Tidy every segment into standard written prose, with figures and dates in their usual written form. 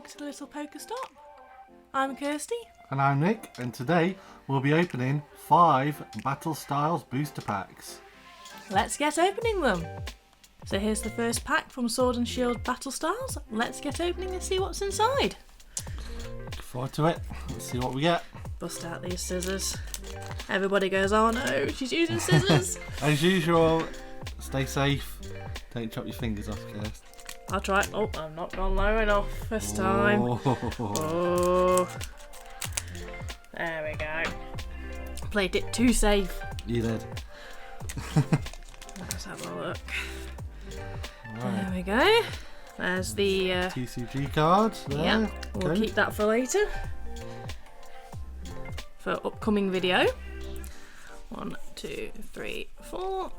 welcome to the Little Poker Stop. I'm Kirsty. And I'm Nick, and today we'll be opening 5 Battle Styles booster packs. Let's get opening them. So here's the first pack from Sword and Shield Battle Styles. Let's get opening and see what's inside. Look forward to it. Let's see what we get. Bust out these scissors. Everybody goes, oh no, she's using scissors. As usual, stay safe. Don't chop your fingers off, Kirsty. I'll try. Oh, I'm not gone low enough this time. Oh. There we go. Played it too safe. You did. Let's have a look. Right. There we go. There's the TCG card. There. Yeah, we'll keep that for later. For upcoming video. 1, 2, 3, 4.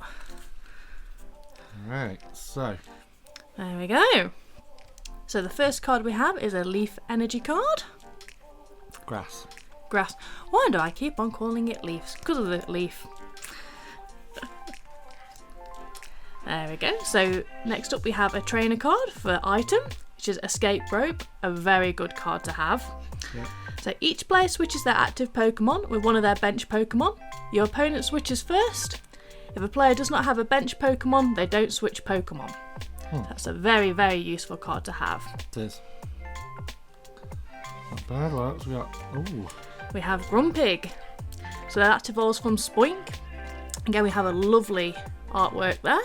Right, so. There we go. So the first card we have is a Leaf Energy card. Grass. Grass. Why do I keep on calling it leaves? Because of the leaf. There we go. So next up we have a trainer card for item, which is Escape Rope, a very good card to have. Yep. So each player switches their active Pokemon with one of their bench Pokemon. Your opponent switches first. If a player does not have a bench Pokemon, they don't switch Pokemon. That's a very, very useful card to have. It is. Not bad. What else we got? Ooh. We have Grumpig. So that evolves from Spoink. Again, we have a lovely artwork there.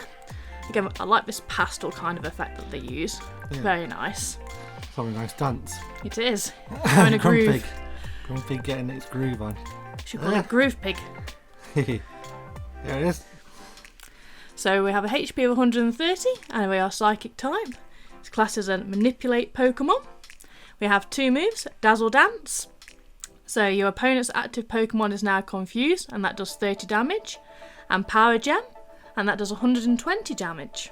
Again, I like this pastel kind of effect that they use. Yeah. Very nice. It's a nice dance. It is. Having a groove. Grumpig getting its groove on. Should call it Groove Pig. There it is. So we have a HP of 130 and we are Psychic type. It's classed as a Manipulate Pokemon. We have 2 moves, Dazzle Dance. So your opponent's active Pokemon is now confused and that does 30 damage. And Power Gem, and that does 120 damage.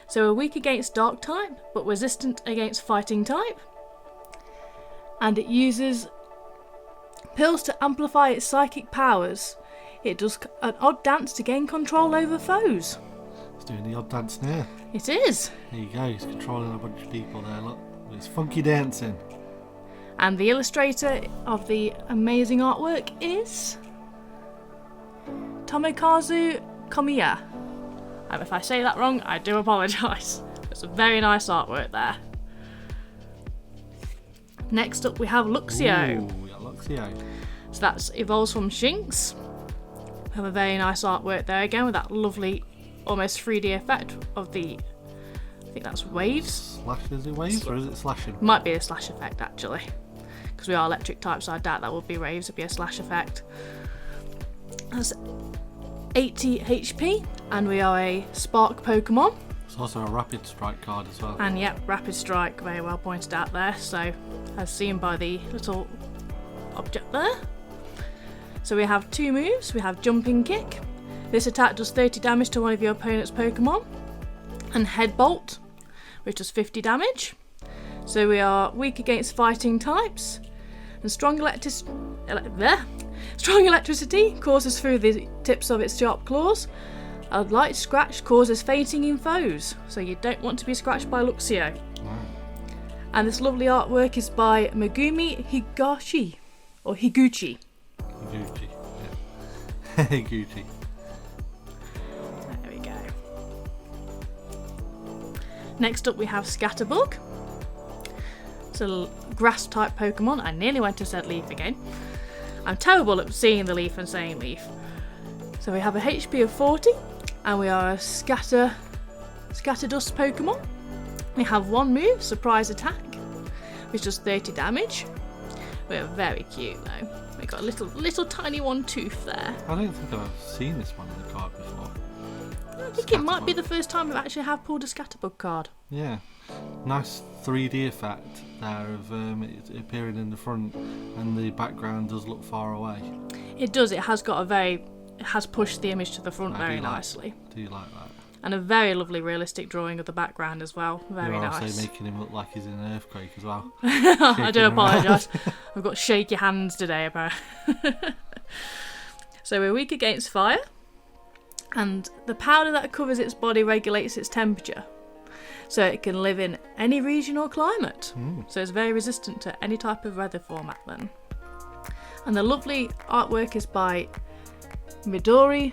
So we're weak against Dark type but resistant against Fighting type. And it uses pills to amplify its psychic powers. It does an odd dance to gain control over foes. It's doing the odd dance now. It is. There you go, he's controlling a bunch of people there, look. It's funky dancing. And the illustrator of the amazing artwork is Tomokazu Komiya. And if I say that wrong, I do apologise. It's a very nice artwork there. Next up we have Luxio. Ooh, we got Luxio. So that evolves from Shinx. We have a very nice artwork there again with that lovely almost 3D effect of the, I think that's waves. Slash, is it waves or is it slashing? Might be a slash effect actually. Because we are electric type, so I doubt that would be waves, it'd be a slash effect. That's 80 HP and we are a Spark Pokemon. It's also a Rapid Strike card as well. And yep, Rapid Strike, very well pointed out there. So as seen by the little object there. So we have 2 moves. We have Jumping Kick. This attack does 30 damage to one of your opponent's Pokemon. And Head Bolt, which does 50 damage. So we are weak against fighting types. And Strong Electricity courses through the tips of its sharp claws. A light scratch causes fainting in foes. So you don't want to be scratched by Luxio. No. And this lovely artwork is by Megumi Higuchi. Or Higuchi. Higuchi, yeah. Higuchi. There we go. Next up we have Scatterbug. It's a grass type Pokemon. I nearly went to said leaf again. I'm terrible at seeing the leaf and saying leaf. So we have a HP of 40 and we are a Scatterdust Pokemon. We have 1 move, Surprise Attack, which does 30 damage. We are very cute though. We've got a little tiny one tooth there. I don't think I've seen this one in the card before. I think it might be the first time we actually have pulled a Scatterbug card. Yeah. Nice 3D effect there of it appearing in the front and the background does look far away. It does, it has pushed the image to the front very nicely. Do you like that? And a very lovely realistic drawing of the background as well. Very You're nice. also making him look like he's in an earthquake as well. I do apologise. I've got shaky hands today about. So we're weak against fire. And the powder that covers its body regulates its temperature. So it can live in any region or climate. So it's very resistant to any type of weather format then. And the lovely artwork is by Midori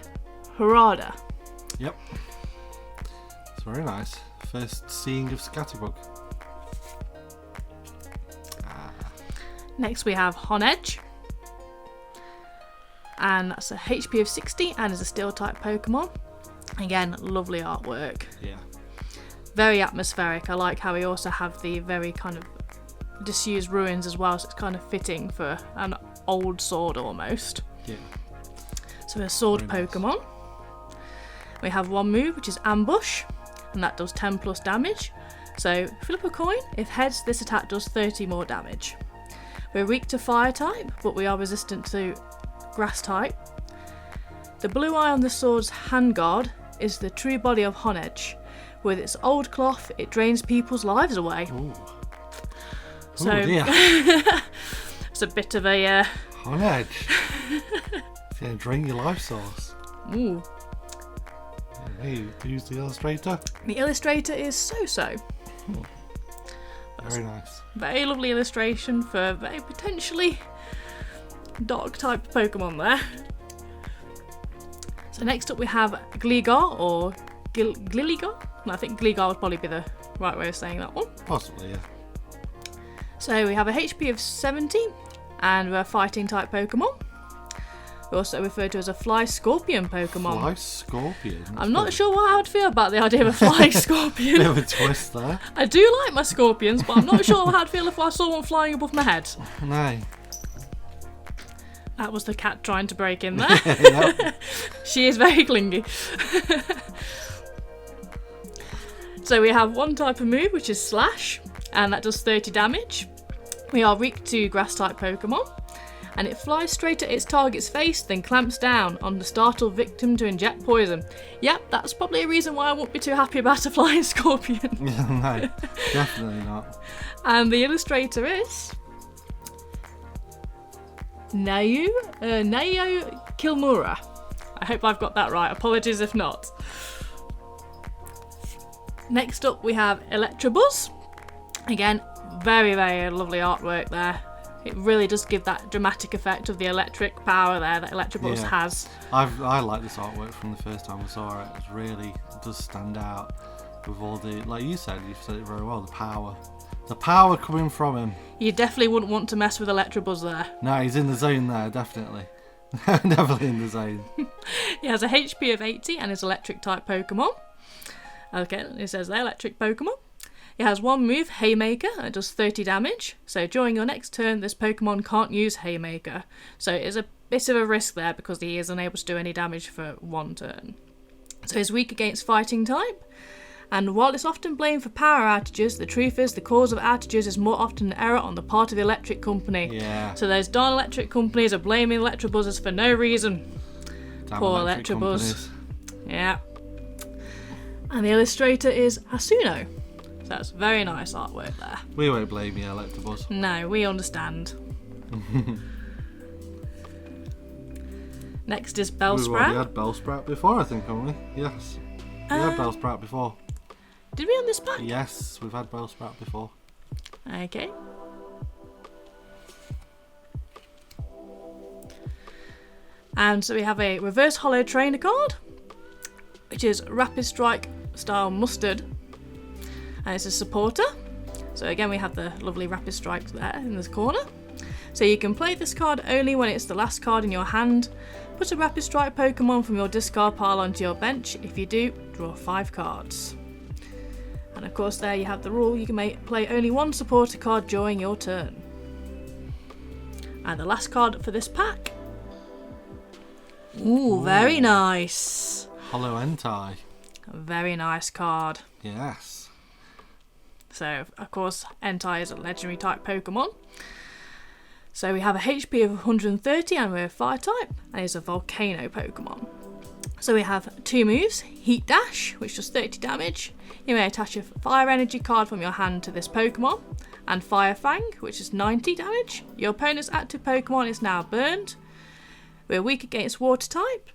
Harada. Yep. It's very nice. First seeing of Scatterbug. Next we have Honedge. And that's a HP of 60 and is a steel type Pokemon. Again, lovely artwork. Yeah. Very atmospheric. I like how we also have the very kind of disused ruins as well, so it's kind of fitting for an old sword almost. Yeah. So a sword Very Pokemon. We have one move which is Ambush, and that does 10 plus damage. So flip a coin. If heads, this attack does 30 more damage. We're weak to fire type, but we are resistant to grass type. The blue eye on the sword's handguard is the true body of Honedge. With its old cloth, it drains people's lives away. Ooh. So Dear. it's a bit of a Honedge. It's going to drain your life source. ooh. Hey, who's the illustrator? The illustrator is So. Very nice. Very lovely illustration for very potentially dark type Pokemon there. So next up we have Gligar or Gligar. I think Gligar would probably be the right way of saying that one. Possibly, yeah. So we have a HP of 70 and we're a fighting type Pokemon. We're also referred to as a fly scorpion Pokemon. Fly scorpion. I'm not sure what I would feel about the idea of a flying scorpion. Bit of a twist there. I do like my scorpions, but I'm not sure how I'd feel if I saw one flying above my head. No. That was the cat trying to break in there. Yep. She is very clingy. So we have one type of move, which is Slash, and that does 30 damage. We are weak to grass type Pokemon, and it flies straight at its target's face, then clamps down on the startled victim to inject poison. Yep, that's probably a reason why I won't be too happy about a flying scorpion. No, definitely not. And the illustrator is Nayo Kilmura. I hope I've got that right. Apologies if not. Next up we have Electabuzz. Again, very, very lovely artwork there. It really does give that dramatic effect of the electric power there that Electabuzz has. I like this artwork from the first time I saw it. It really does stand out with all the, like you said it very well, the power. The power coming from him. You definitely wouldn't want to mess with Electabuzz there. No, he's in the zone there, definitely. Definitely in the zone. He has a HP of 80 and is electric type Pokemon. Okay, it says there, electric Pokemon. It has one move, Haymaker, and it does 30 damage. So during your next turn, this Pokemon can't use Haymaker. So it is a bit of a risk there because he is unable to do any damage for one turn. So he's weak against fighting type. And while it's often blamed for power outages, the truth is the cause of outages is more often an error on the part of the electric company. Yeah. So those darn electric companies are blaming Electabuzzers for no reason. Damn Poor electric Electabuzz. Yeah. And the illustrator is Asuno. So that's very nice artwork there. We won't blame you, Electabuzz. No, we understand. Next is We've already Bellsprout. had Bellsprout before, I think, haven't we? Yes. We had Bellsprout before. Did we on this pack? Yes, we've had Bellsprout before. Okay. And so we have a reverse hollow trainer card, which is Rapid Strike style Mustard. And it's a supporter. So again, we have the lovely Rapid Strike there in this corner. So you can play this card only when it's the last card in your hand. Put a Rapid Strike Pokemon from your discard pile onto your bench. If you do, draw 5 cards. And of course there you have the rule, you can play only one supporter card during your turn. And the last card for this pack. Ooh, very nice. Hollow Entei. A very nice card. Yes. So, of course, Entei is a legendary type Pokemon. So we have a HP of 130 and we're a fire type, and it's a volcano Pokemon. So we have 2 moves, Heat Dash, which does 30 damage. You may attach a fire energy card from your hand to this Pokemon, and Fire Fang, which is 90 damage. Your opponent's active Pokemon is now burned. We're weak against water type.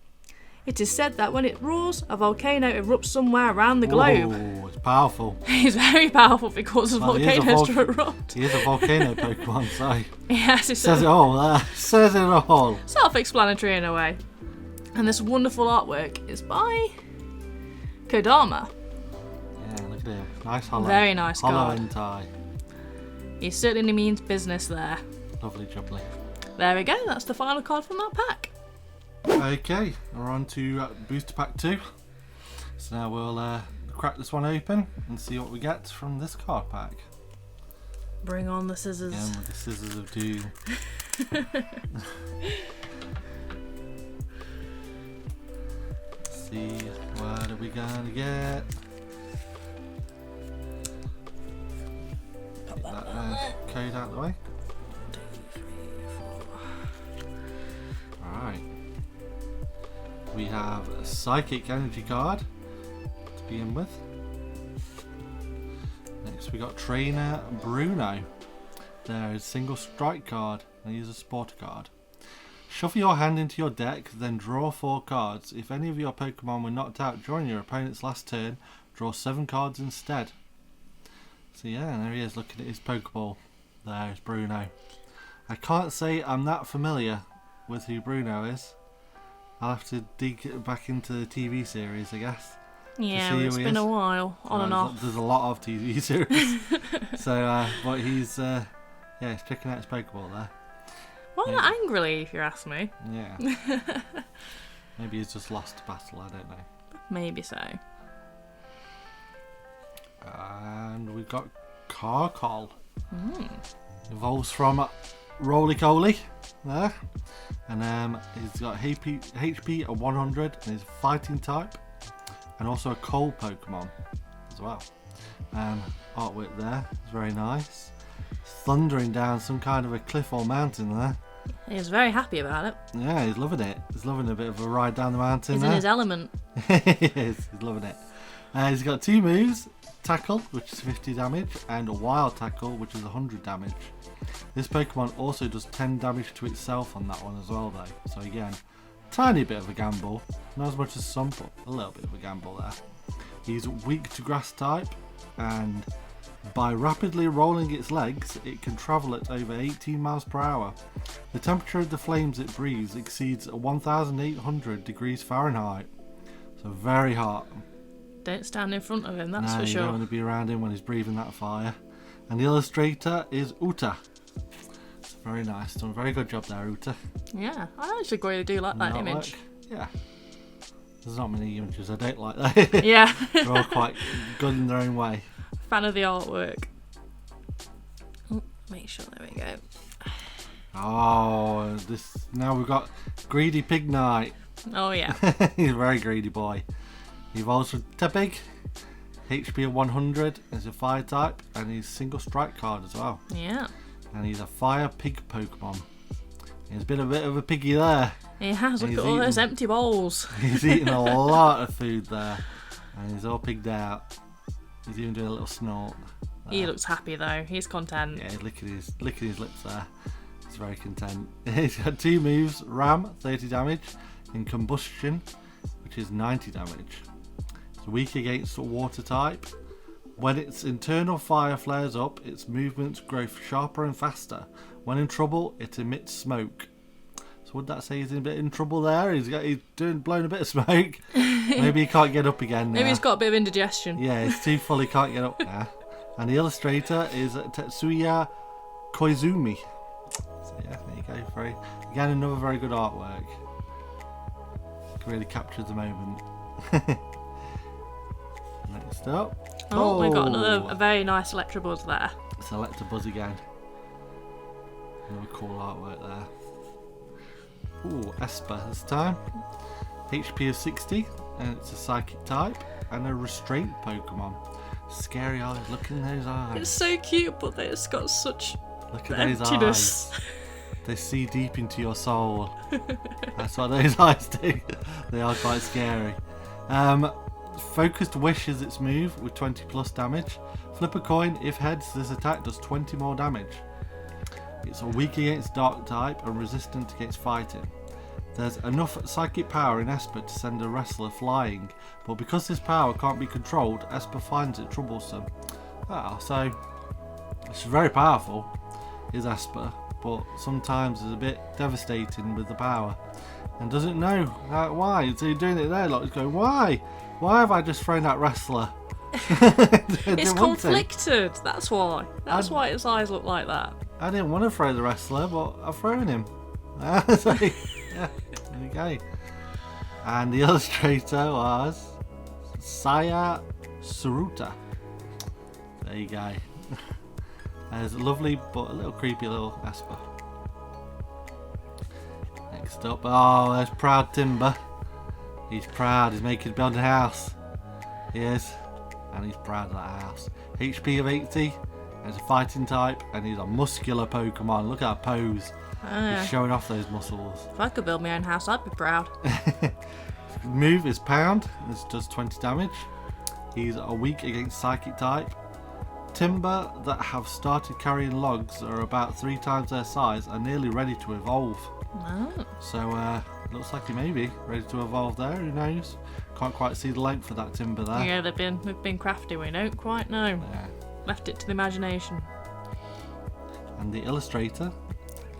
It is said that when it roars, a volcano erupts somewhere around the globe. Oh, it's powerful. He's very powerful if it causes volcanoes to erupt. He is a volcano Pokemon, so... Yes, it says it all there. Says it all. Self-explanatory in a way. And this wonderful artwork is by Kodama. Yeah, look at him. Nice hollow. Very nice hollow card. tie. He certainly means business there. Lovely jubbly. There we go, that's the final card from that pack. Okay, we're on to Booster Pack 2. So now we'll crack this one open and see what we get from this card pack. Bring on the scissors. Again with the scissors of doom. Let's see, what are we gonna get? Get that code out of the way. 1, 2, 3, 4. Alright. We have a Psychic Energy card to begin with. Next we got Trainer Bruno. There is single strike card, and he's a supporter card. Shuffle your hand into your deck, then draw 4 cards. If any of your Pokemon were knocked out during your opponent's last turn, draw 7 cards instead. So yeah, there he is looking at his Pokeball. There's Bruno. I can't say I'm that familiar with who Bruno is. I'll have to dig back into the TV series, I guess. Yeah, it's been a while, on and off. There's a lot of TV series. So, but he's checking out his Pokeball there. Well, not angrily, if you ask me. Yeah. Maybe he's just lost a battle, I don't know. Maybe so. And we've got Carcol. Evolves from Roly-Coly there. And he's got HP of 100 and he's a fighting type. And also a cold Pokemon as well. Artwork there is very nice. Thundering down some kind of a cliff or mountain there. He's very happy about it. Yeah, he's loving it. He's loving a bit of a ride down the mountain. He's in his element. He is. He's loving it. He's got 2 moves. Tackle, which is 50 damage, and a Wild Tackle, which is 100 damage. This Pokemon also does 10 damage to itself on that one as well though. So again, tiny bit of a gamble. Not as much as some, but a little bit of a gamble there. He's weak to Grass type, and by rapidly rolling its legs, it can travel at over 18 miles per hour. The temperature of the flames it breathes exceeds 1,800 degrees Fahrenheit. So very hot. Don't stand in front of him, that's no, for you sure. don't want to be around him when he's breathing that fire. And the illustrator is Uta. It's very nice. Done a very good job there, Uta. Yeah, I actually really do like that image. Yeah. There's not many images I don't like that. Yeah. They're all quite good in their own way. Fan of the artwork. Oh, make sure, there we go. Oh, now we've got Greedy Pig Knight. Oh yeah. He's a very greedy boy. He evolves from Tepig, HP of 100, he's a fire type, and he's single strike card as well. Yeah. And he's a fire pig Pokemon. He's been a bit of a piggy there. He has, look at all those empty bowls. He's eating a lot of food there, and he's all pigged out. He's even doing a little snort there. He looks happy though, he's content. Yeah, he's licking his lips there. He's very content. He's got 2 moves, Ram, 30 damage, and Combustion, which is 90 damage. It's weak against water type. When its internal fire flares up, its movements grow sharper and faster. When in trouble, it emits smoke. So would that say he's in a bit in trouble there? He's blowing a bit of smoke. Maybe he can't get up again now. Maybe he's got a bit of indigestion. Yeah, he's too full, he can't get up now. And the illustrator is Tetsuya Koizumi. So yeah, there you go. Again, another very good artwork. Really captures the moment. Next up. Oh, we got a very nice Electabuzz there. It's Electabuzz again. Another cool artwork there. Ooh, Esper this time. HP of 60, and it's a Psychic type, and a Restraint Pokemon. Scary eyes, look in those eyes. It's so cute, but it's got such look at those emptiness. eyes. They see deep into your soul. That's what those eyes do. They are quite scary. Focused Wish is its move with 20 plus damage. Flip a coin. If heads, this attack does 20 more damage. It's weak against Dark type and resistant against fighting. There's enough psychic power in Esper to send a wrestler flying, but because this power can't be controlled, Esper finds it troublesome. So it's very powerful, is Esper, but sometimes it's a bit devastating with the power, and doesn't know why. So you're doing it there, like, he's going, why? Why have I just thrown that wrestler? It's conflicted. That's why. That's why its eyes look like that. I didn't want to throw the wrestler, but I've thrown him. So, yeah, there we go. And the illustrator was Saya Suruta. There you go. There's a lovely but a little creepy little Esper. Next up, oh, there's proud Timber. He's proud. He's building a house. He is, and he's proud of that house. HP of 80. He's a fighting type, and he's a muscular Pokemon. Look at that pose. He's showing off those muscles. If I could build my own house, I'd be proud. Move is Pound. This does 20 damage. He's a weak against Psychic type. Timber that have started carrying logs are about 3 times their size and nearly ready to evolve. Oh. So looks like he may be ready to evolve there. Who knows? Can't quite see the length of that Timber there. Yeah, we've been crafty. We don't quite know. Yeah. Left it to the imagination. And the illustrator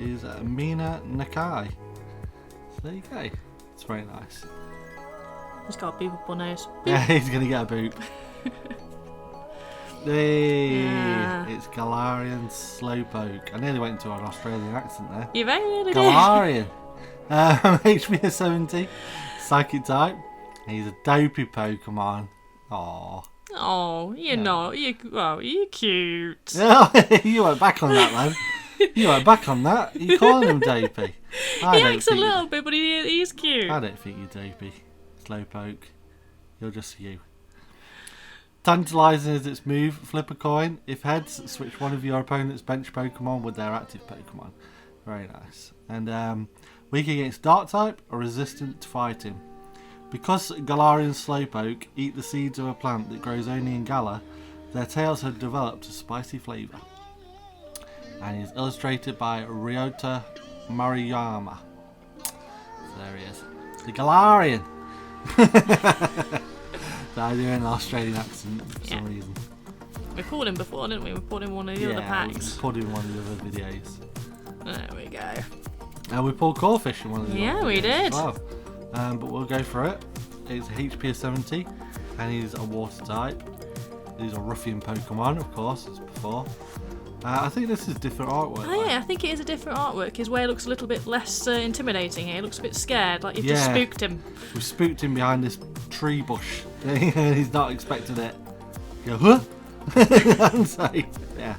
is Mina Nakai. So there you go. It's very nice. He's got a beepable nose. Yeah, he's gonna get a boop. Hey, Yeah. It's Galarian Slowpoke. I nearly went into an Australian accent there. You very nearly Galarian. HP of 70. Psychic type. He's a dopey Pokemon. Aww. Oh, you're not. You're cute. You went back on that, man. You went back on that. You calling him dopey? He acts a little bit, but he's cute. I don't think you're dopey, Slowpoke. You're just you. Tantalizing is its move. Flip a coin. If heads, switch one of your opponent's bench Pokemon with their active Pokemon. Very nice. And weak against Dark type or resistant to fighting. Because Galarian Slowpoke eat the seeds of a plant that grows only in Galar, their tails have developed a spicy flavour. And is illustrated by Ryota Maruyama. So there he is. The Galarian! So I do an Australian accent for some reason. We called him before, didn't we? We pulled in one of the other packs. We pulled in one of the other videos. There we go. And we pulled Corfish in one of the other videos. Yeah, we did. As well. But we'll go for it. It's HP of 70, and he's a water type. He's a ruffian Pokemon, of course, as before. I think this is different artwork. Oh yeah, I think it is a different artwork. His way looks a little bit less intimidating here. He looks a bit scared, like you've just spooked him. We spooked him behind this tree bush. He's not expecting it. You go, huh? So, yeah,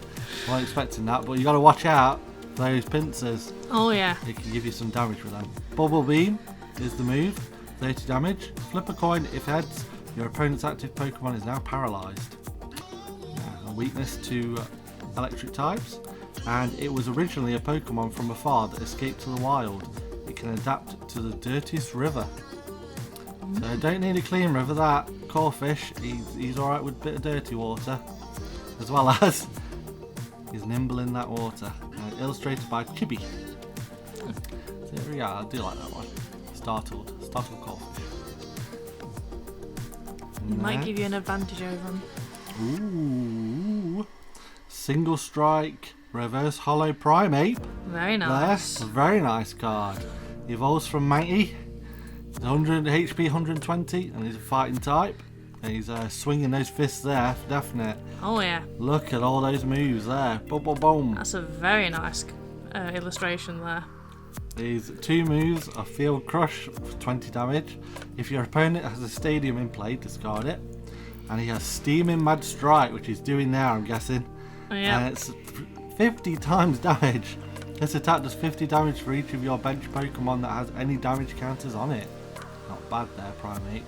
wasn't expecting that, but you got to watch out for those pincers. Oh yeah. It can give you some damage with them. Bubble Beam is the move. 30 damage. Flip a coin. If heads, your opponent's active Pokemon is now paralysed. A weakness to electric types, and it was originally a Pokemon from afar that escaped to the wild. It can adapt to the dirtiest river. So don't need a clean river. That Corfish, he's alright with a bit of dirty water, as well as he's nimble in that water. Illustrated by Chibi. So there we are. I do like that one. Startled Corfish. It might give you an advantage over him. Ooh. Single Strike Reverse Hollow Primeape. Very nice. There. Very nice card. He evolves from Mighty. He's 100 HP, 120, and he's a fighting type. And he's swinging those fists there, for definite. Oh yeah. Look at all those moves there. Boom, boom, boom. That's a very nice illustration there. These 2 moves are Field Crush for 20 damage. If your opponent has a Stadium in play, discard it. And he has Steaming Mad Strike, which he's doing now, I'm guessing. Oh, yeah. And it's 50 times damage. This attack does 50 damage for each of your bench Pokemon that has any damage counters on it. Not bad there, Primeape.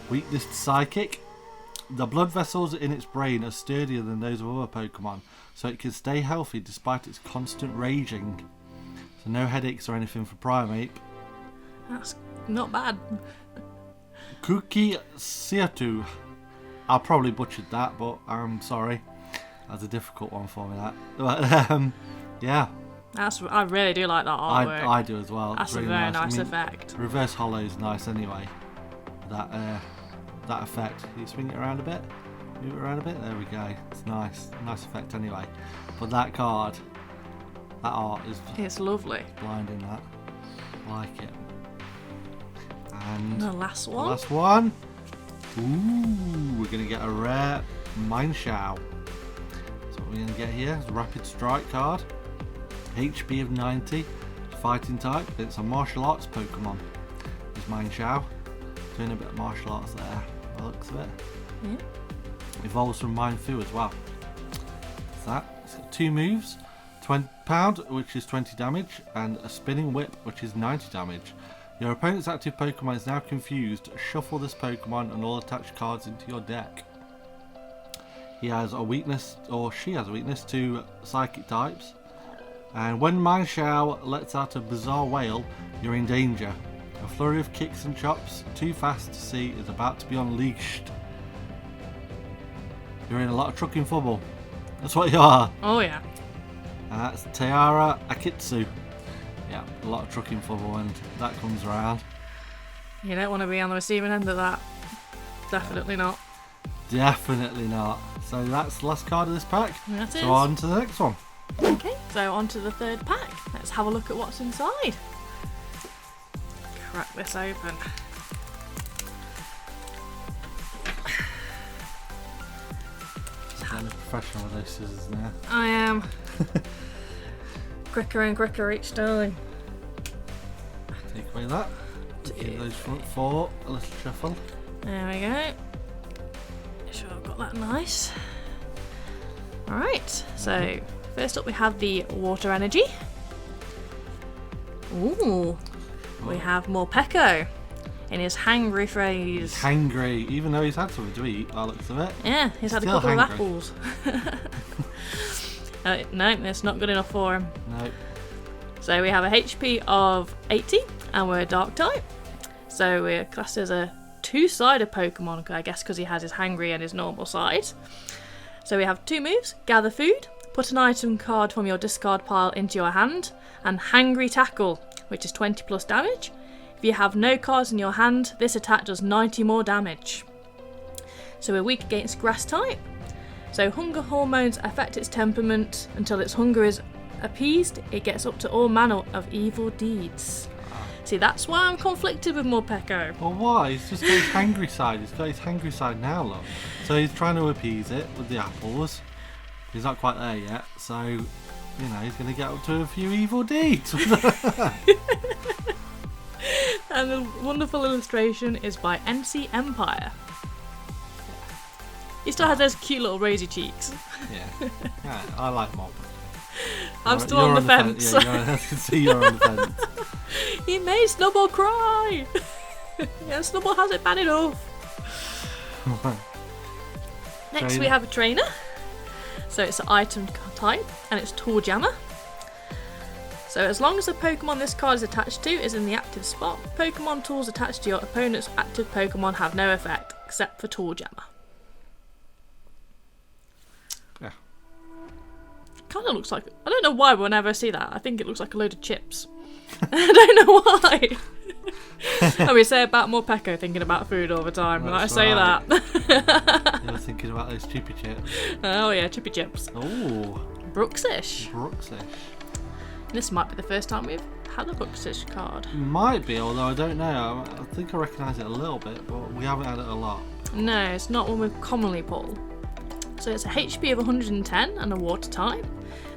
Weakness to Psychic. The blood vessels in its brain are sturdier than those of other Pokemon, so it can stay healthy despite its constant raging. So no headaches or anything for Primeape. That's not bad. Kuki Siatu. I probably butchered that, but I'm sorry. That's a difficult one for me, that. But, yeah. I really do like that artwork. I do as well. That's really a very nice I mean, effect. Reverse hollow is nice anyway. That effect. You swing it around a bit. Move it around a bit. There we go. It's nice. Nice effect anyway. But that card, that art is. It's lovely. Blinding. That. Like it. And the last one. The last one. Ooh, we're gonna get a rare Mineshaw. So what we're gonna get here is a Rapid Strike card. HP of 90. Fighting type. It's a martial arts Pokemon. It's Mineshaw. Doing a bit of martial arts there. By the looks of it. Yeah. Evolves from Minefu as well. That's that. It's got 2 moves. 20 pound, which is 20 damage, and a Spinning Whip, which is 90 damage. Your opponent's active Pokemon is now confused. Shuffle this Pokemon and all attached cards into your deck. He has a weakness, or she has a weakness to Psychic types. And when Mineshaw lets out a bizarre wail, you're in danger. A flurry of kicks and chops, too fast to see, is about to be unleashed. You're in a lot of trucking fubble. That's what you are. Oh yeah. And that's Tiara Akitsu. Yeah, a lot of trucking fubble when that comes around. You don't want to be on the receiving end of that. Definitely not. Definitely not. So that's the last card of this pack. That is. So on to the next one. Okay, so on to the third pack. Let's have a look at what's inside. Crack this open. I'm professional with those scissors now. I am. Quicker and quicker each time. Take away that. Give those front 4 a little shuffle. There we go. Make sure I've got that nice. Alright, so first up we have the Water Energy. Ooh, we have Morpeko in his hangry phase. He's hangry, even though he's had something to eat by the looks of it. Yeah, he's had a Still couple hangry. of apples. No, that's not good enough for him. No. So we have a HP of 80 and we're a Dark type. So we're classed as a 2-sided Pokemon, I guess, because he has his hangry and his normal side. So we have 2 moves: Gather Food, put an item card from your discard pile into your hand, and Hangry Tackle, which is 20 plus damage. If you have no cards in your hand, this attack does 90 more damage. So we're weak against Grass type. So hunger hormones affect its temperament. Until its hunger is appeased, it gets up to all manner of evil deeds. See, that's why I'm conflicted with Morpeko. Well, why? He's just got his hangry side. He's got his hangry side now, look. So he's trying to appease it with the apples. He's not quite there yet, so, you know, he's going to get up to a few evil deeds. And the wonderful illustration is by NC Empire. He still has those cute little rosy cheeks. Yeah, I like Mob. I'm still on the fence. Yeah, I can see you're on the fence. He made Snubble cry. Yeah, Snubble has it bad enough. Next we have a trainer. So it's an item type and it's Tool Jammer. So as long as the Pokemon this card is attached to is in the active spot, Pokemon tools attached to your opponent's active Pokemon have no effect, except for Tool Jammer. Yeah. Kind of looks like, I don't know why, but whenever I see that, I think it looks like a load of chips. I don't know why. And we say about Morpeko thinking about food all the time, and I say right. that. You were thinking about those chippy chips. Oh yeah, chippy chips. Oh. Brooksish. Brooksish. This might be the first time we've had a Brooksish card. Might be, although I don't know. I think I recognise it a little bit, but we haven't had it a lot. No, it's not one we commonly pull. So it's a HP of 110 and a water type.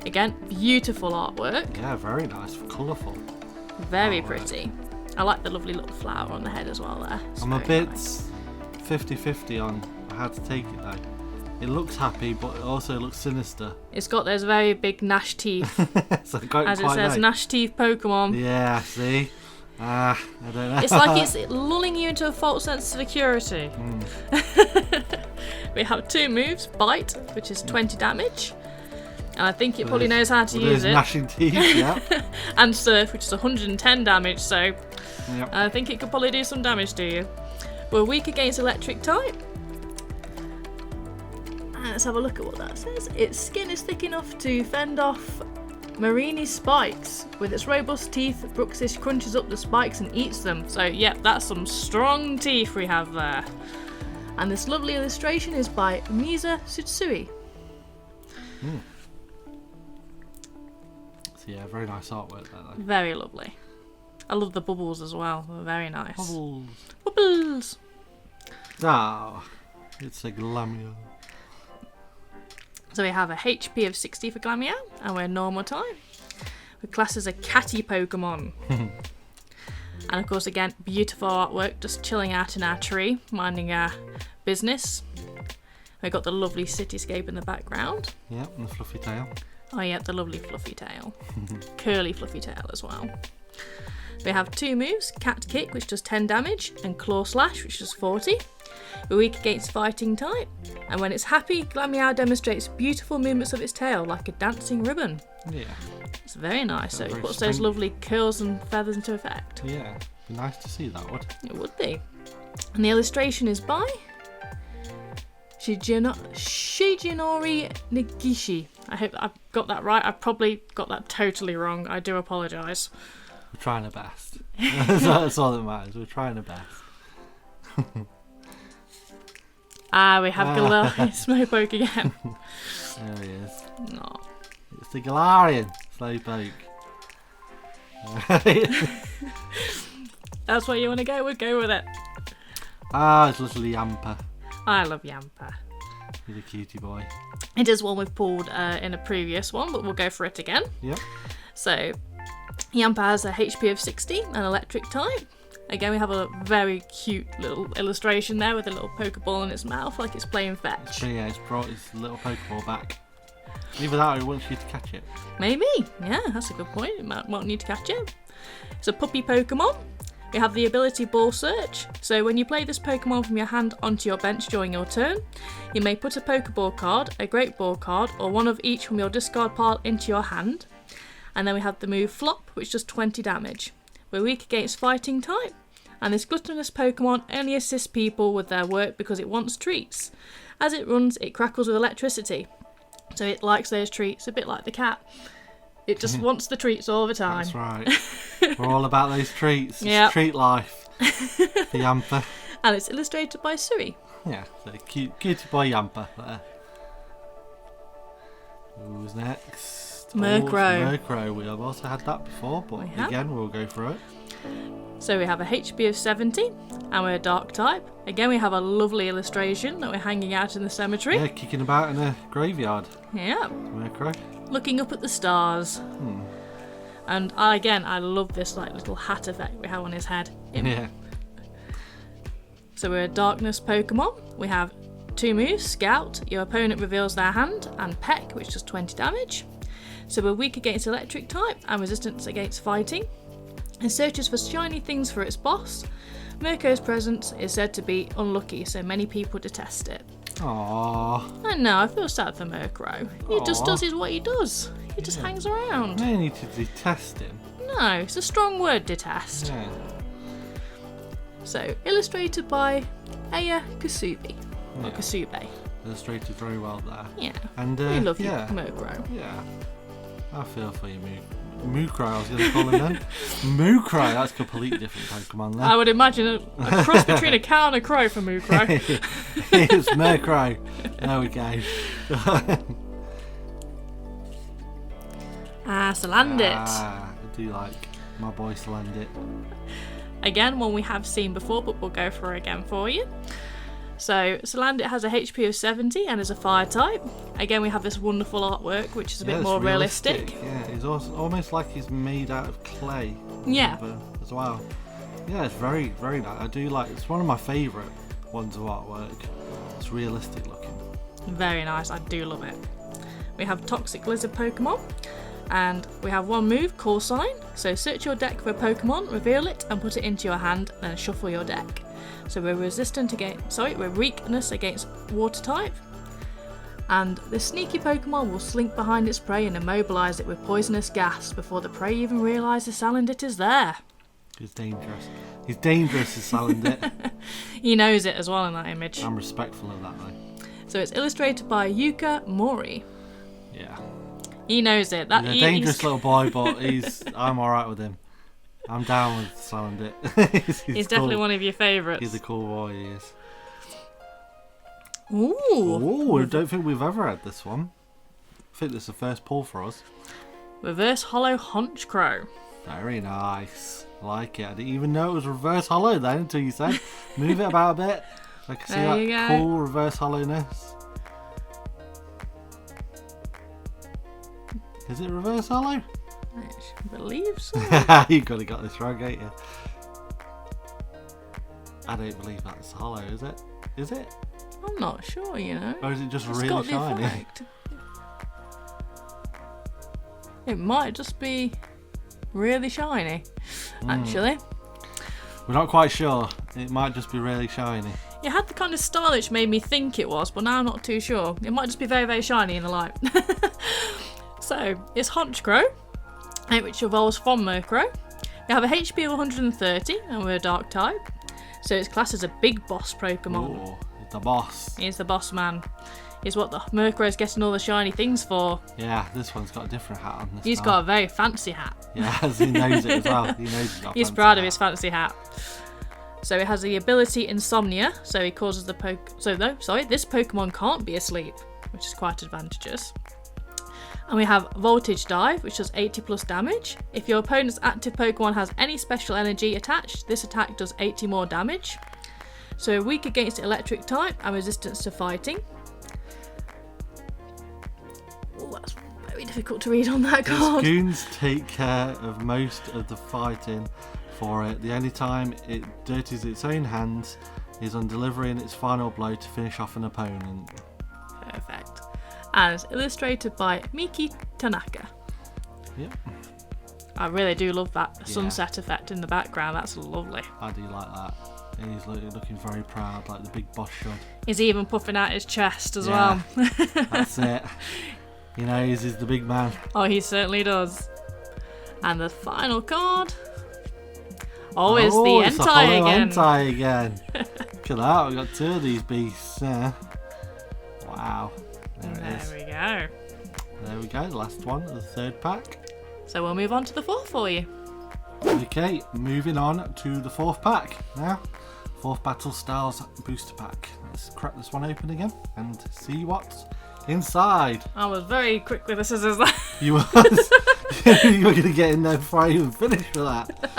Again, beautiful artwork. Yeah, very nice, colourful. Very pretty. I like the lovely little flower on the head as well there. It's I'm a very bit nice. 50-50 on how to take it though. It looks happy, but it also looks sinister. It's got those very big gnash teeth. So I can't As it quite says, know. gnash teeth Pokemon. Yeah, see? I don't know. It's like it's lulling you into a false sense of security. We have 2 moves: Bite, which is 20 damage, and I think it probably knows how to use it. Gnashing teeth, yeah. And Surf, which is 110 damage, so Yep. I think it could probably do some damage to you. We're weak against Electric type. Let's have a look at what that says. Its skin is thick enough to fend off Marini Spikes. With its robust teeth, Bruxish crunches up the spikes and eats them. So, yep, that's some strong teeth we have there. And this lovely illustration is by Misa Tsutsui. So yeah, very nice artwork there though. Very lovely. I love the bubbles as well. They're very nice. Bubbles. Bubbles! Ah, it's a Glameow. So we have a HP of 60 for Glameow, and we're normal type. We class as a catty Pokemon. And of course, again, beautiful artwork, just chilling out in our tree, minding our business. We've got the lovely cityscape in the background. Yep, and the fluffy tail. Oh yeah, the lovely fluffy tail. Curly fluffy tail as well. We have 2 moves, Cat Kick, which does 10 damage, and Claw Slash, which does 40. We're weak against fighting type, and when it's happy, Glameow demonstrates beautiful movements of its tail like a dancing ribbon. Yeah. It's very nice, so it Very puts those spring- lovely curls and feathers into effect. Yeah. Be nice to see that, would. It would be. And the illustration is by Shigenori Negishi. I hope that I've got that right. I've probably got that totally wrong. I do apologise. We're trying our best. That's all that matters. We're trying our best. We have Galarian Slowpoke again. There he is. No. It's the Galarian Slowpoke. That's what you want to go with? Go with it. It's little Yamper. I love Yamper. He's a cutie boy. It is one we've pulled in a previous one, but we'll go for it again. Yep. So, Yamper has a HP of 60 and electric type. Again, we have a very cute little illustration there with a little Pokeball in its mouth, like it's playing fetch. So yeah, it's brought his little Pokeball back. Either that or he wants you to catch it. Maybe. Yeah, that's a good point. It won't need to catch it. It's a puppy Pokemon. We have the ability Ball Search. So when you play this Pokemon from your hand onto your bench during your turn, you may put a Pokeball card, a Great Ball card, or one of each from your discard pile into your hand. And then we have the move Flop, which does 20 damage. We're weak against fighting type, and this gluttonous Pokemon only assists people with their work because it wants treats. As it runs, it crackles with electricity, so it likes those treats, a bit like the cat. It just wants the treats all the time. That's right. We're all about those treats. It's Yep. treat life. The Yamper. And it's illustrated by Suri. Yeah, so cutie boy Yamper there. Who's next? Murkrow. Murkrow. We have also had that before, but We have. again, we'll go for it. So we have a HP of 70, and we're a dark type. Again, we have a lovely illustration that we're hanging out in the cemetery. Yeah, kicking about in a graveyard. Yeah. Murkrow. Looking up at the stars. And I love this like little hat effect we have on his head. Yeah. So we're a darkness Pokemon. We have 2 moves, Scout, your opponent reveals their hand, and Peck, which does 20 damage. So we're weak against electric type and resistance against fighting. It searches for shiny things for its boss. Mirko's presence is said to be unlucky, so many people detest it. Aww. I know, I feel sad for Murkrow. He just Aw. does what he does. He just hangs around. No need to detest him. No, it's a strong word, detest. Yeah. So, illustrated by Aya Kasubi. Or Yeah. Kasube. Illustrated very well there. Yeah. And We love you, yeah. Murkrow. Yeah. I feel for you, Mookrow, I was going to call him then. Mookrow, that's a completely different Pokemon then. I would imagine a cross between a cow and a crow for Murkrow. It's Murkrow. There we go. Salandit. I do like my boy Salandit. Again, one we have seen before, but we'll go for it again for you. So, Salandit has a HP of 70 and is a fire type. Again, we have this wonderful artwork, which is a bit it's more realistic. Yeah, it's also almost like he's made out of clay. Yeah. As well. Yeah, it's very, very nice. I do like. It's one of my favourite ones of artwork. It's realistic looking. Very nice, I do love it. We have Toxic Lizard Pokemon, and we have 1 move, Call Sign. So search your deck for a Pokemon, reveal it, and put it into your hand, then shuffle your deck. So we're weakness against water type. And this sneaky Pokemon will slink behind its prey and immobilise it with poisonous gas before the prey even realises Salandit is there. He's dangerous. He's dangerous as Salandit. He knows it as well in that image. I'm respectful of that though. So it's illustrated by Yuka Mori. Yeah. He knows it. He's a dangerous little boy, but I'm alright with him. I'm down with Salandit. He's definitely cool. one of your favourites. He's a cool boy, he is. Ooh. I don't think we've ever had this one. I think this is the first pull for us. Reverse Hollow Honchkrow. Very nice. I like it. I didn't even know it was reverse hollow then until you said move it about a bit. So I can see that cool reverse hollowness. Is it reverse hollow? I believe so. You could have got this wrong, ain't you? I don't believe that's hollow, is it? Is it? I'm not sure, you know. Or is it just It's really got the shiny? effect. It might just be really shiny, actually. We're not quite sure. It might just be really shiny. It had the kind of style which made me think it was, but now I'm not too sure. It might just be very, very shiny in the light. So, it's Honchkrow, which evolves from Murkrow. We have a HP of 130, and we're a Dark type. So it's classed as a big boss Pokemon. Ooh, it's the boss. He's the boss man. He's what the Murkrow's getting all the shiny things for. Yeah, this one's got a different hat on this He's time. got a very fancy hat. Yeah, he knows it as well. He knows he's got a He's fancy proud hat. of his fancy hat. So it has the ability Insomnia, so he causes the this Pokemon can't be asleep, which is quite advantageous. And we have Voltage Dive, which does 80 plus damage. If your opponent's active Pokemon has any special energy attached, this attack does 80 more damage. So weak against the electric type and resistance to fighting. Oh, that's very difficult to read on that card. Its goons take care of most of the fighting for it. The only time it dirties its own hands is on delivering its final blow to finish off an opponent. Perfect. And it's illustrated by Miki Tanaka. Yep. I really do love that sunset effect in the background. That's lovely. I do like that. He's looking very proud, like the big boss should. He's even puffing out his chest as well. That's it. He knows he's the big man. Oh, he certainly does. And the final card. Oh, it's the Entei again. Entei again. Look at that, we've got two of these beasts. Yeah. Wow. There we go. There we go, the last one of the third pack. So we'll move on to the fourth for you. Okay, moving on to the fourth pack now. Fourth Battle Styles booster pack. Let's crack this one open again and see what's inside. I was very quick with the scissors there. You was? You were going to get in there before I even finished with that.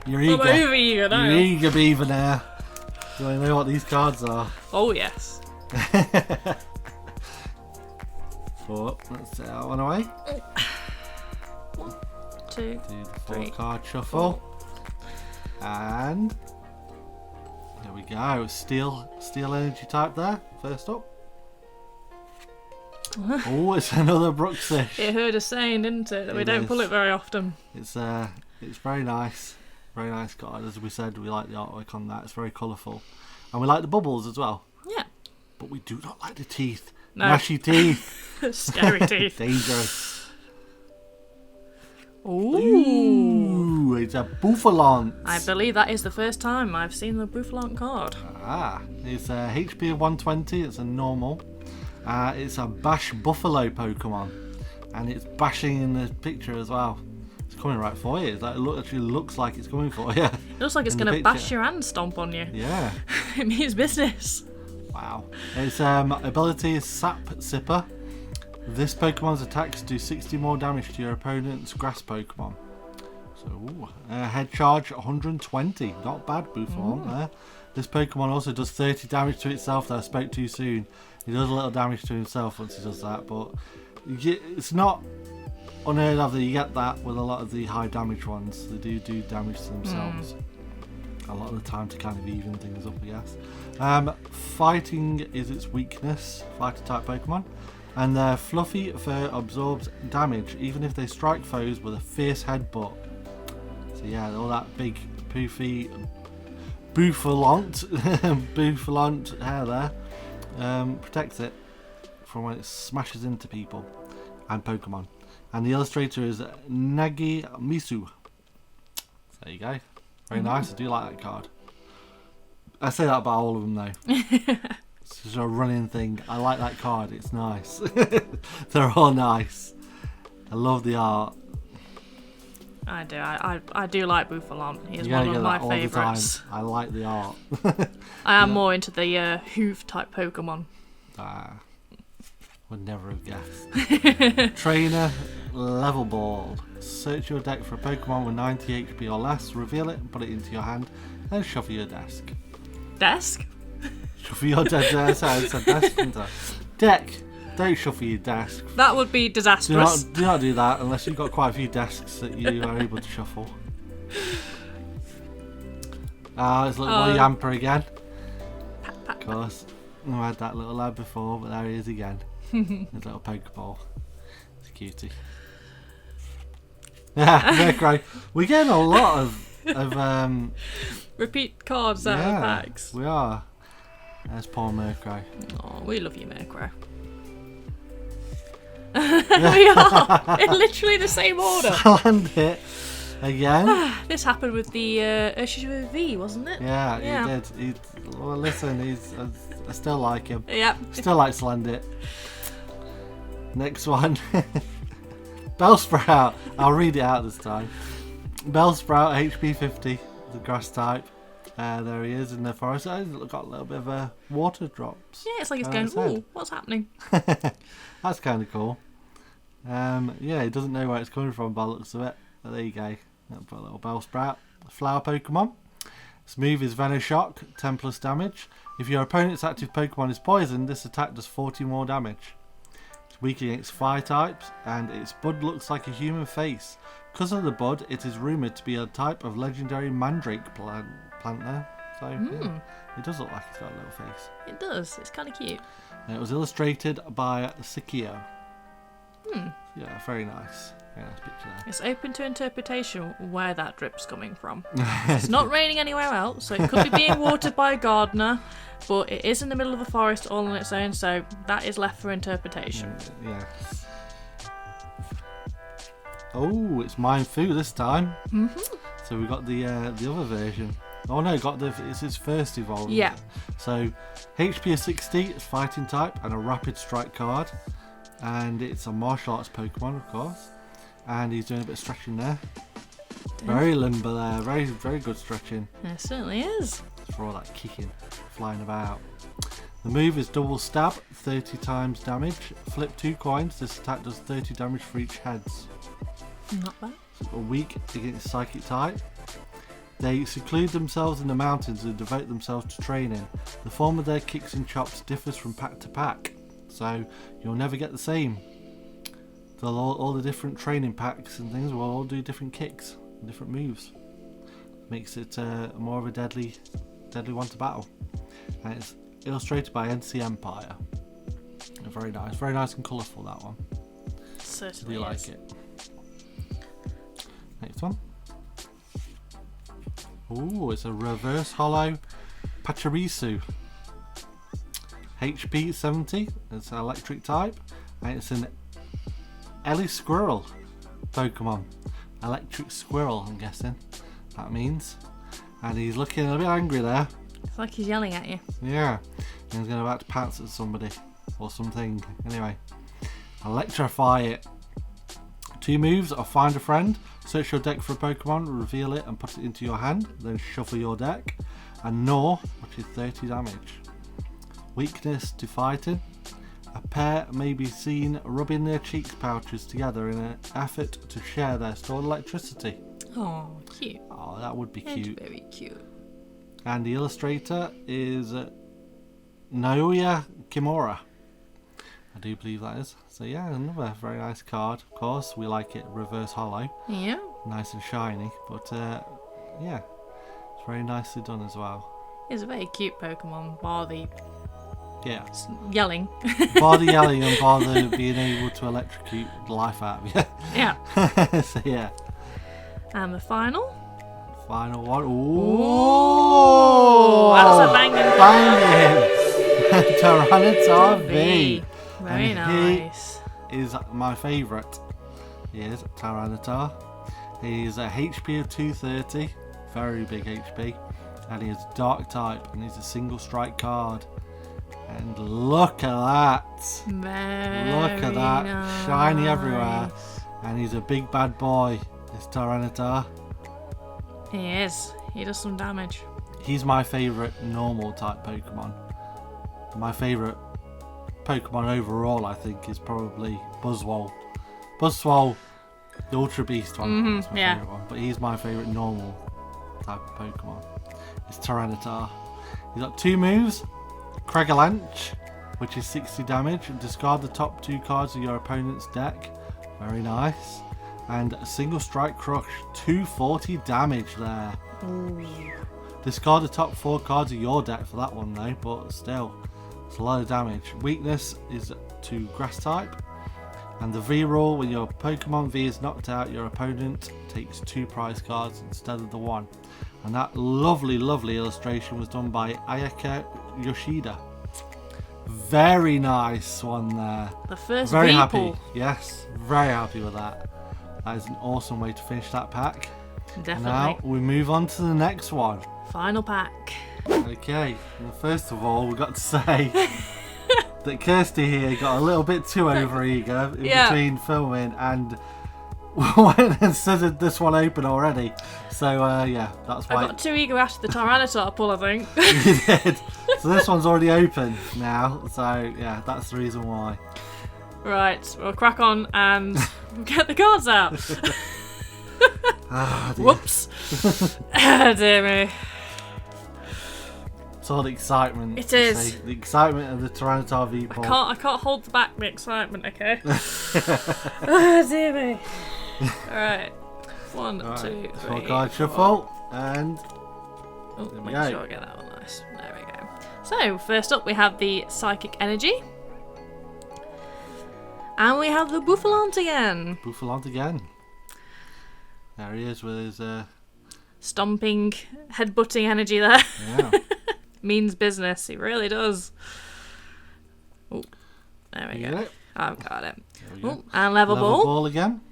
You're eager. I'm over eager now. You're eager, Beaver, now. Do I know what these cards are? Oh, yes. So, let's set that one away. 1, 2, Do the 3, card shuffle. And there we go. Steel energy type there. First up. Oh, it's another Bruxish. It heard us saying, didn't it, that we don't pull it very often. It's very nice. Very nice card. As we said, we like the artwork on that. It's very colourful. And we like the bubbles as well. Yeah. But we do not like the teeth. No. Gnashy teeth. Scary teeth. Dangerous. Ooh. It's a Bouffalance. I believe that is the first time I've seen the Bouffalance card. It's a HP of 120. It's a normal. It's a Bash Buffalo Pokemon. And it's bashing in the picture as well. It's coming right for you. It actually looks like it's coming for you. It looks like it's going to bash your hand stomp on you. Yeah. It means business. Wow. Its ability is Sap Sipper. This Pokemon's attacks do 60 more damage to your opponent's grass Pokemon. So, head charge 120. Not bad, Bouffalance there. This Pokemon also does 30 damage to itself that I spoke too soon. He does a little damage to himself once he does that, but it's not unheard of that you get that with a lot of the high damage ones. They do damage to themselves. A lot of the time to kind of even things up, I guess. Fighting is its weakness, fighter type Pokemon. And their fluffy fur absorbs damage even if they strike foes with a fierce headbutt. So yeah, all that big poofy Bouffalance hair there protects it from when it smashes into people and Pokemon. And the illustrator is Nagi Misu. There you go. Very nice. I do like that card. I say that about all of them though. It's just a running thing. I like that card. It's nice. They're all nice. I love the art. I do. I do like Bouffalon. He is You one gotta of get my that all the time. favourites. I like the art. I am more into the hoof type Pokemon. Would never have guessed. Trainer, level ball. Search your deck for a Pokemon with 90 HP or less, reveal it and put it into your hand, then shuffle your desk. Desk? Shuffle your desk. It's a desk, isn't it? Deck. Don't shuffle your desk. That would be disastrous. Do not do that unless you've got quite a few desks that you are able to shuffle. It's a little Yamper again. Of course. I had that little lad before, but there he is again. His little Pokeball. It's a cutie. Yeah, Murkrow. We're getting a lot of repeat cards out of packs. We are. There's poor Murkrow. Oh, we love you, Murkrow. We are in literally the same order. Salandit again. This happened with the Urshish with V, wasn't it? Yeah, he did. Well, listen, I still like him. Yep. Still like Salandit. Next one. Bellsprout. I'll read it out this time. Bellsprout, HP 50, the grass type. There he is in the forest. He's got a little bit of water drops. Yeah, it's like it's going, ooh, what's happening? That's kind of cool. Yeah, he doesn't know where it's coming from by the looks of it. But there you go. Put a little Bellsprout. Flower Pokemon. Its move is Venoshock, 10 plus damage. If your opponent's active Pokemon is poisoned, this attack does 40 more damage. It's weak against fire types, and its bud looks like a human face. Because of the bud, it is rumoured to be a type of legendary mandrake plant there. So, yeah, it does look like it's got a little face. It does. It's kind of cute. And it was illustrated by Sikio. Yeah, very nice. Very nice picture there. It's open to interpretation where that drip's coming from. It's not raining anywhere else, so it could be being watered by a gardener, but it is in the middle of a forest all on its own, so that is left for interpretation. Yeah. Oh, it's Mindfu this time. So we got the other version. Oh no, it's its first evolve. Yeah. So HP is 60, it's fighting type, and a rapid strike card. And it's a martial arts Pokemon, of course. And he's doing a bit of stretching there. Very limber there, very, very good stretching. It certainly is. For all that kicking, flying about. The move is double stab, 30 times damage. Flip 2 coins, this attack does 30 damage for each heads. Not bad. So weak against psychic type. They seclude themselves in the mountains and devote themselves to training. The form of their kicks and chops differs from pack to pack, so you'll never get the same. All the different training packs and things will all do different kicks and different moves. Makes it more of a deadly one to battle. And it's illustrated by NC Empire. Very nice and colourful, that one. Certainly Do you is. like it? Next one. Ooh, it's a reverse hollow Pachirisu. HP 70, it's an electric type, and it's an Ellie Squirrel Pokemon. Electric Squirrel, I'm guessing that means. And he's looking a bit angry there. It's like he's yelling at you. Yeah, and he's about to pounce at somebody or something. Anyway, electrify it. 2 moves are find a friend, search your deck for a Pokemon, reveal it and put it into your hand, then shuffle your deck, and Gnaw, which is 30 damage. Weakness to fighting. A pair may be seen rubbing their cheeks pouches together in an effort to share their stored electricity. Oh, cute. Oh, that would be It's cute. very cute. And the illustrator is Naoya Kimura. I do believe that is. So yeah, another very nice card. Of course, we like it reverse hollow. Yeah. Nice and shiny. But yeah, it's very nicely done as well. It's a very cute Pokemon, bar the Yeah. yelling. Bar the yelling and bar the being able to electrocute the life out of you. Yeah. So yeah. And the final? Final one. Ooh, that's a banging Banging! Tyranitar V. Very nice. He is my favourite. He is Tyranitar. He's a HP of 230, very big HP, and he is Dark type, and he's a single strike card. And look at that. Very Look at that. nice. Shiny everywhere. And he's a big bad boy, this Tyranitar. He is. He does some damage. He's my favourite normal type Pokemon. My favourite Pokemon overall, I think, is probably Buzzwole. Buzzwole, the Ultra Beast one, that's my favourite one. But he's my favourite normal type of Pokemon. It's Tyranitar. He's got 2 moves. Cragalanche, which is 60 damage. Discard the top 2 cards of your opponent's deck. Very nice. And a single strike crush, 240 damage there. Ooh. Discard the top 4 cards of your deck for that one though, but still, it's a lot of damage. Weakness is to grass type. And the V rule, when your Pokemon V is knocked out, your opponent takes 2 prize cards instead of the 1. And that lovely, lovely illustration was done by Ayaka Yoshida. Very nice one there. The first Very people. happy. Yes, very happy with that. That is an awesome way to finish that pack. Definitely. Now we move on to the next one. Final pack. Okay, well, first of all, we've got to say that Kirsty here got a little bit too overeager in between filming and went and scissored this one open already. So, yeah, that's why. I got too eager after the Tyranitar pull, I think. You did. So this one's already open now. So, yeah, that's the reason why. Right, we'll crack on and get the cards out. Ah, dear. Whoops. Ah, dear me. It's all the excitement. It is. See? The excitement of the Tyranitar V pull. I can't hold back the excitement, okay? Ah, dear me. Alright. 1, 2, 3. 4 card shuffle. And Oh, There we make go. sure I get that one nice. There we go. So, first up we have the Psychic Energy. And we have the Buffalant again. Buffalant again. There he is with his, Stomping, headbutting energy there. yeah. Means business. He really does. Oh, there we You go. get it? I've got it. There we go. Oh, and level ball. ball again.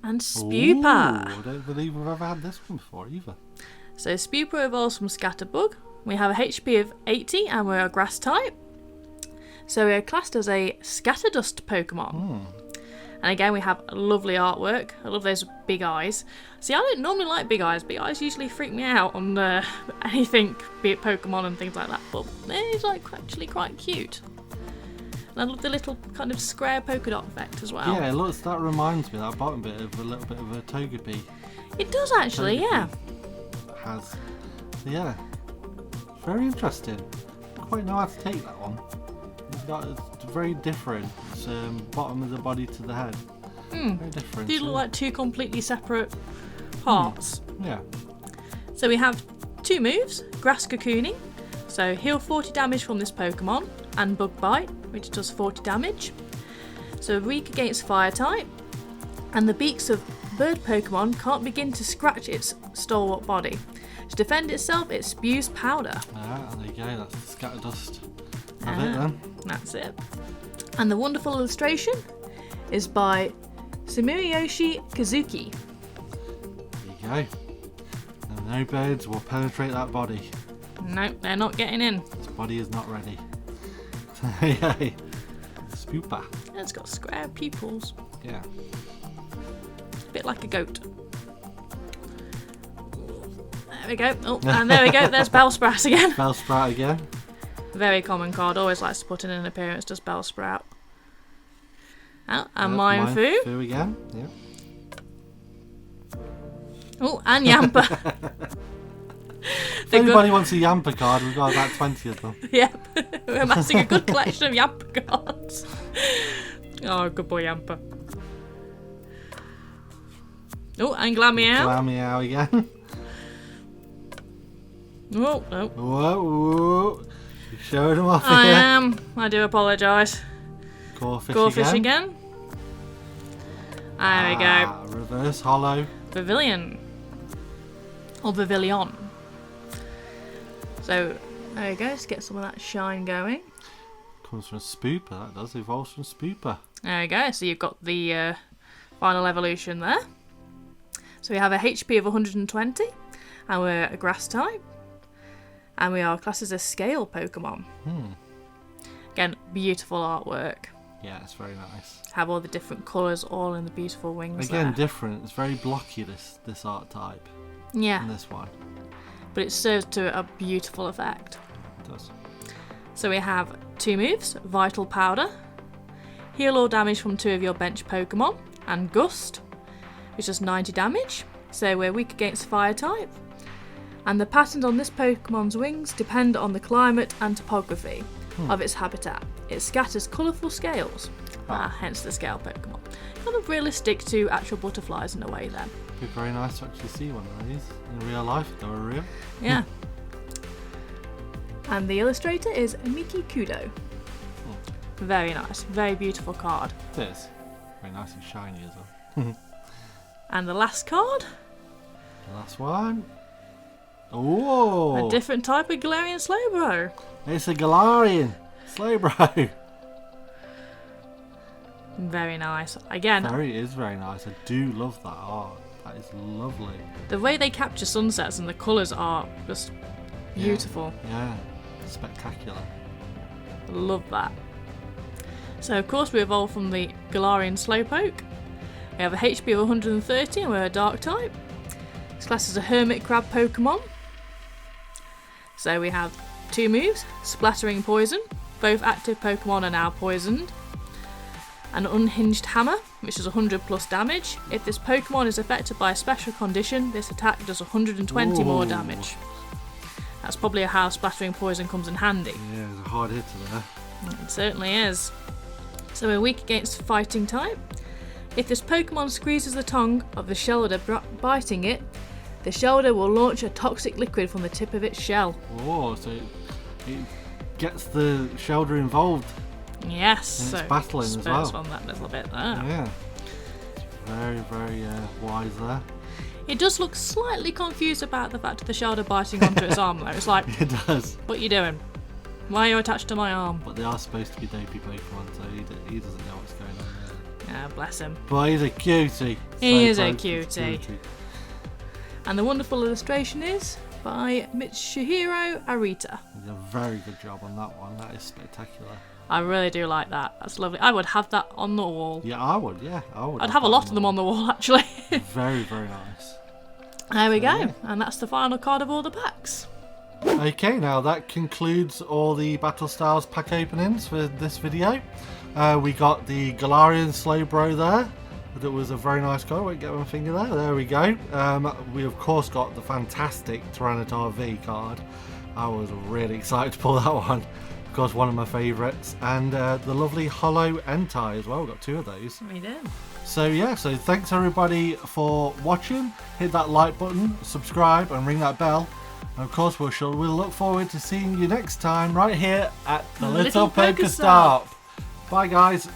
And Spupa. Ooh, I don't believe we've ever had this one before either. So Spupa evolves from Scatterbug. We have a HP of 80 and we're a grass type. So we're classed as a Scatterdust Pokemon. And again we have lovely artwork. I love those big eyes. See, I don't normally like big eyes. Big eyes usually freak me out on anything, be it Pokemon and things like that. But it's like actually quite cute. And I love the little kind of square polka dot effect as well. Yeah, look, that reminds me, that bottom bit, of a little bit of a Togepi. It does actually, yeah. Has. Yeah. Very interesting. Quite know how to take that one. It's very different. It's bottom of the body to the head. Very different. These look like 2 completely separate parts. Yeah. So we have 2 moves, Grass Cocooning, so heal 40 damage from this Pokemon, and Bug Bite, which does 40 damage. So weak against Fire type, and the beaks of bird Pokemon can't begin to scratch its stalwart body. To defend itself, it spews powder. Ah, there you go, that's the Scatterdust. Have it then. That's it. And the wonderful illustration is by Sumiyoshi Kazuki. There you go. And no birds will penetrate that body. Nope, they're not getting in. Its body is not ready. Yay. Spupa. And it's got square pupils, Yeah. a bit like a goat. There we go. Oh, and there we go. There's Bellsprout again. Bellsprout again. Very common card. Always likes to put in an appearance. Does Bellsprout. Oh, and Minefu. Minefu again. Yeah. Oh, and Yamper. If anybody wants a Yamper card, we've got about 20 of them. Yep. We're amassing a good collection of Yamper cards. Oh, good boy Yamper. Oh, and Glameow. Glameow again. Oh, no. Whoa, whoa. You're showing them off I here. am. I do apologise. Gorefish again. There we go. Reverse hollow. Pavilion. Or Pavilion. So, there we go. Let's get some of that shine going. Comes from Spooper. That does. Evolves from Spooper. There we go. So you've got the final evolution there. So we have a HP of 120. And we're a grass type. And we are classed as a scale Pokemon. Again, beautiful artwork. Yeah, it's very nice. Have all the different colours all in the beautiful wings. Again, there. different. It's very blocky, this art type. Yeah. And this one. But it serves to a beautiful effect. It does. So we have 2 moves, Vital Powder, heal all damage from 2 of your bench Pokemon, and Gust, which does 90 damage, so we're weak against fire type. And the patterns on this Pokemon's wings depend on the climate and topography of its habitat. It scatters colourful scales, hence the scale Pokemon. Kind of realistic to actual butterflies in a way then. It'd be very nice to actually see one of these in real life if they were real. Yeah. And the illustrator is Miki Kudo. Very nice, very beautiful card. It is. Very nice and shiny as well. And the last card, The last one. Oh! a different type of Galarian Slowpoke. It's a Galarian Slowpoke. Very nice. Again, It is very nice. I do love that art. That is lovely. the way they capture sunsets and the colours are just beautiful. Yeah. Spectacular. Love that. So of course we evolved from the Galarian Slowpoke. We have a HP of 130 and we're a dark type. It's classed as a hermit crab Pokemon. So we have 2 moves, Splattering Poison. Both active Pokemon are now poisoned. An Unhinged Hammer, which does 100 plus damage. If this Pokemon is affected by a special condition, this attack does 120 more damage. That's probably how Splattering Poison comes in handy. Yeah, it's a hard hitter there. It certainly is. So we're weak against fighting type. If this Pokemon squeezes the tongue of the Shelder biting it, the Shelder will launch a toxic liquid from the tip of its shell. Oh, so it gets the Shelder involved. Yes, And so it's battling as well. spurs on that little bit there. Yeah. Very, very wise there. It does look slightly confused about the fact of the Shelder biting onto its arm though. It's like, It does. what are you doing? Why are you attached to my arm? But they are supposed to be dopey Pokemon, so he doesn't know what's going on there. Yeah, bless him. But he's a cutie. He is a Slowpoke cutie. And the wonderful illustration is by Mitsuhiro Arita. He did a very good job on that one. That is spectacular. I really do like that. That's lovely. I would have that on the wall. Yeah, I would. Yeah, I would. I'd have a lot of them on the wall actually. Very, very nice. There we go. Yeah. And that's the final card of all the packs. Okay, now that concludes all the Battle Styles pack openings for this video. We got the Galarian Slowbro there. That was a very nice card. I won't get one finger there. There we go. We of course got the fantastic Tyranitar V card. I was really excited to pull that one. Of course, one of my favourites. And the lovely Hollow Entei as well. We've got 2 of those. We do. So yeah, so thanks everybody for watching. Hit that like button, subscribe and ring that bell. And of course we'll look forward to seeing you next time right here at the Little Little Pokestop. Pokestop. Bye guys.